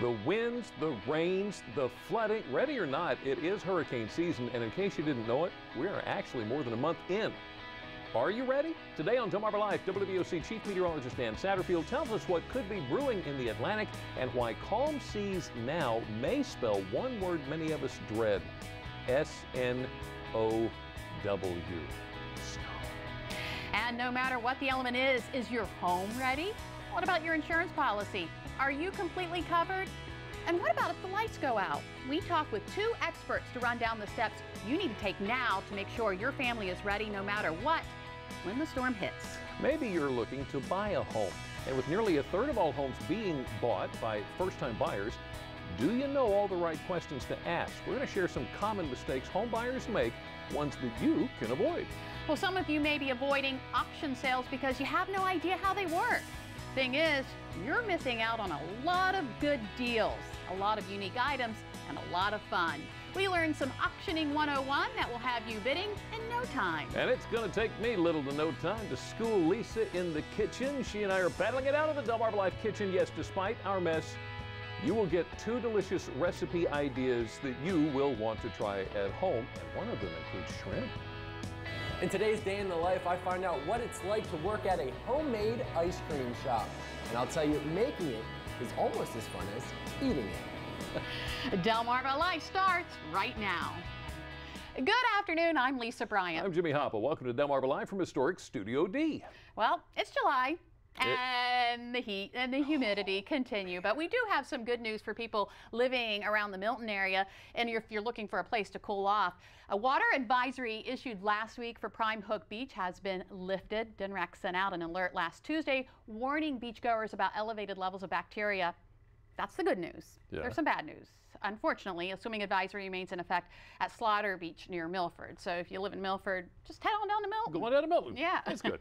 The winds, the rains, the flooding, ready or not, it is hurricane season, and in case you didn't know it, we are actually more than a month in. Are you ready? Today on DelmarvaLife, WWOC Chief Meteorologist Dan Satterfield tells us what could be brewing in the Atlantic and why calm seas now may spell one word many of us dread, S-N-O-W. Snow. And no matter what the element is your home ready? What about your insurance policy? Are you completely covered? And what about if the lights go out? We talk with two experts to run down the steps you need to take now to make sure your family is ready no matter what when the storm hits. Maybe you're looking to buy a home, and with nearly a third of all homes being bought by first-time buyers, do you know all the right questions to ask? We're going to share some common mistakes home buyers make, ones that you can avoid. Well, some of you may be avoiding auction sales because you have no idea how they work. Thing is, you're missing out on a lot of good deals, a lot of unique items, and a lot of fun. We learned some auctioning 101 that will have you bidding in no time. And it's going to take me little to no time to school Lisa in the kitchen. She and I are battling it out in the DelmarvaLife kitchen. Yes, despite our mess, you will get two delicious recipe ideas that you will want to try at home, and one of them includes shrimp. In today's Day in the Life, I find out what it's like to work at a homemade ice cream shop. And I'll tell you, making it is almost as fun as eating it. DelmarvaLife starts right now. Good afternoon, I'm Lisa Bryant. I'm Jimmy Hoppa. Welcome to DelmarvaLife from historic Studio D. Well, it's July. And the heat and the humidity continue. But we do have some good news for people living around the Milton area. And if you're looking for a place to cool off, a water advisory issued last week for Prime Hook Beach has been lifted. DNRAC sent out an alert last Tuesday warning beachgoers about elevated levels of bacteria. That's the good news. Yeah. There's some bad news. Unfortunately, a swimming advisory remains in effect at Slaughter Beach near Milford. So if you live in Milford, just head on down to Milton. Going down to Milton. Yeah. That's good.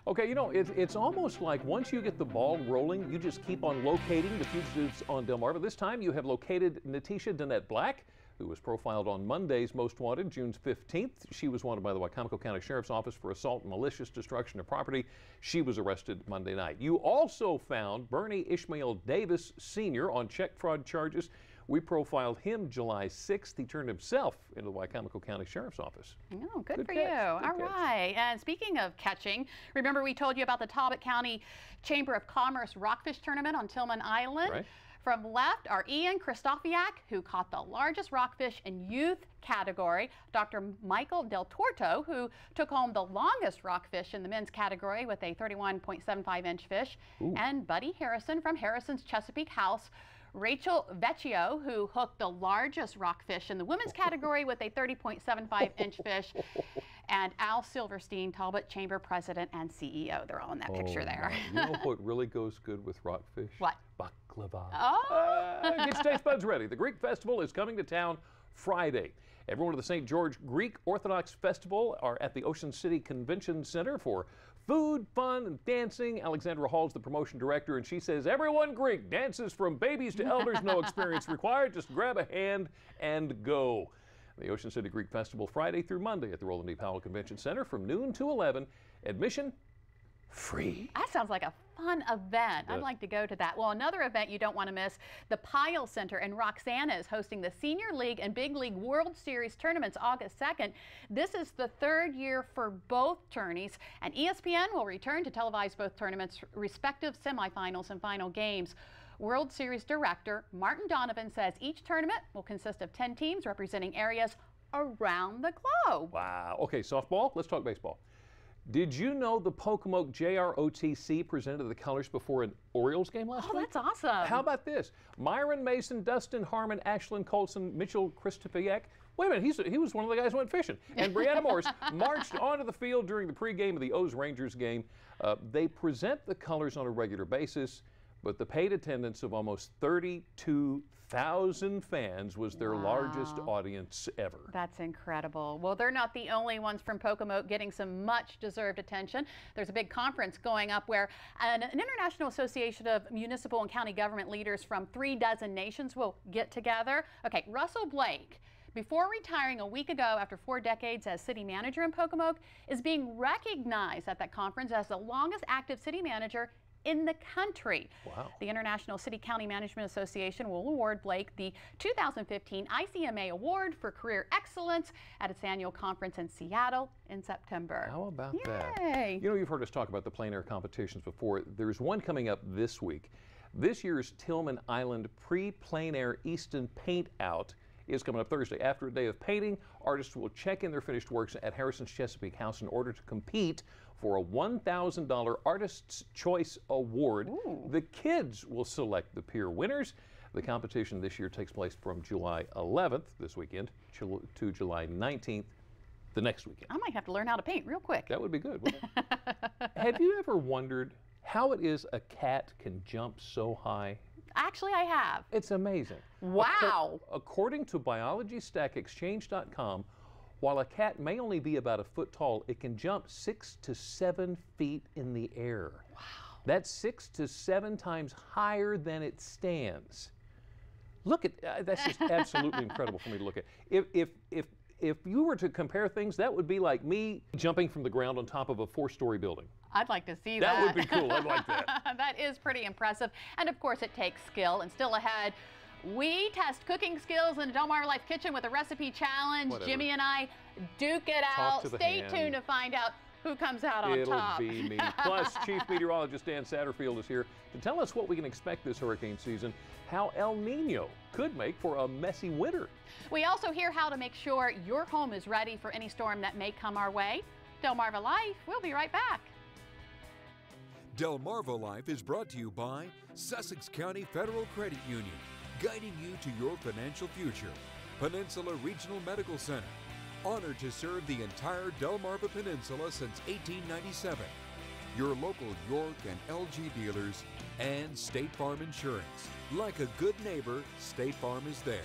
Okay, you know, it's almost like once you get the ball rolling, you just keep on locating the fugitives on Delmarva. This time you have located Natisha Danette Black, who was profiled on Monday's Most Wanted, June 15th. She was wanted by the Wycomico County Sheriff's Office for assault and malicious destruction of property. She was arrested Monday night. You also found Bernie Ishmael Davis Sr. on check fraud charges. We profiled him July 6th. He turned himself into the Wycomico County Sheriff's Office. Oh, good for you. All right. And speaking of catching, remember we told you about the Talbot County Chamber of Commerce Rockfish Tournament on Tillman Island? Right. From left are Ian Kristofiak, who caught the largest rockfish in youth category, Dr. Michael Del Torto, who took home the longest rockfish in the men's category with a 31.75-inch fish, and Buddy Harrison from Harrison's Chesapeake House, Rachel Vecchio, who hooked the largest rockfish in the women's category with a 30.75-inch fish, and Al Silverstein, Talbot Chamber President and CEO. They're all in that picture there. You know what really goes good with rockfish? What? Baklava. Oh! Get your taste buds ready. The Greek Festival is coming to town Friday. Everyone at the St. George Greek Orthodox Festival are at the Ocean City Convention Center for food, fun, and dancing. Alexandra Hall's the promotion director, and she says everyone Greek dances from babies to elders, no experience required. Just grab a hand and go. The Ocean City Greek Festival Friday through Monday at the Roland D. Powell Convention Center from noon to 11. Admission free. That sounds like a fun event. I'd like to go to that. Well, another event you don't want to miss, the Pyle Center in Roxana is hosting the Senior League and Big League World Series tournaments August 2nd. This is the third year for both tourneys, and ESPN will return to televise both tournaments' respective semifinals and final games. World Series Director Martin Donovan says each tournament will consist of 10 teams representing areas around the globe. Wow. Okay, softball. Let's talk baseball. Did you know the Pocomoke JROTC presented the colors before an Orioles game last week? Oh, that's awesome. How about this? Myron Mason, Dustin Harmon, Ashlyn Colson, Mitchell Kristofiak. Wait a minute, he was one of the guys who went fishing. And Brianna Morse marched onto the field during the pregame of the O's-Rangers game. They present the colors on a regular basis, but the paid attendance of almost 32,000 fans was their largest audience ever. That's incredible. Well, they're not the only ones from Pocomoke getting some much-deserved attention. There's a big conference going up where an international association of municipal and county government leaders from 36 nations will get together. Okay, Russell Blake, before retiring a week ago after 4 decades as city manager in Pocomoke, is being recognized at that conference as the longest active city manager in the country. Wow. The International City County Management Association will award Blake the 2015 ICMA Award for Career Excellence at its annual conference in Seattle in September. How about that? Yay. You know, you've heard us talk about the plein air competitions before. There's one coming up this week. This year's Tillman Island Pre-Plein Air Easton Paint Out is coming up Thursday. After a day of painting, artists will check in their finished works at Harrison's Chesapeake House in order to compete for a $1,000 Artist's Choice Award. Ooh. The kids will select the pier winners. The competition this year takes place from July 11th, this weekend, to July 19th, the next weekend. I might have to learn how to paint real quick. That would be good, wouldn't it? Have you ever wondered how it is a cat can jump so high? Actually, I have. It's amazing. Wow. According to BiologyStackExchange.com, while a cat may only be about a foot tall, it can jump 6 to 7 feet in the air. Wow. That's 6 to 7 times higher than it stands. Look at that's just absolutely incredible for me to look at. If you were to compare things, that would be like me jumping from the ground on top of a 4-story building. I'd like to see that. That would be cool. I'd like that. That is pretty impressive. And of course, it takes skill. And still ahead, we test cooking skills in the DelmarvaLife kitchen with a recipe challenge. Whatever. Jimmy and I duke it Talk out. to the Stay hand. tuned to find out who comes out on top. It'll be me. Plus, Chief Meteorologist Dan Satterfield is here to tell us what we can expect this hurricane season, how El Nino could make for a messy winter. We also hear how to make sure your home is ready for any storm that may come our way. DelmarvaLife, we'll be right back. DelmarvaLife is brought to you by Sussex County Federal Credit Union, guiding you to your financial future. Peninsula Regional Medical Center, honored to serve the entire Delmarva Peninsula since 1897. Your local York and LG dealers, and State Farm Insurance. Like a good neighbor, State Farm is there.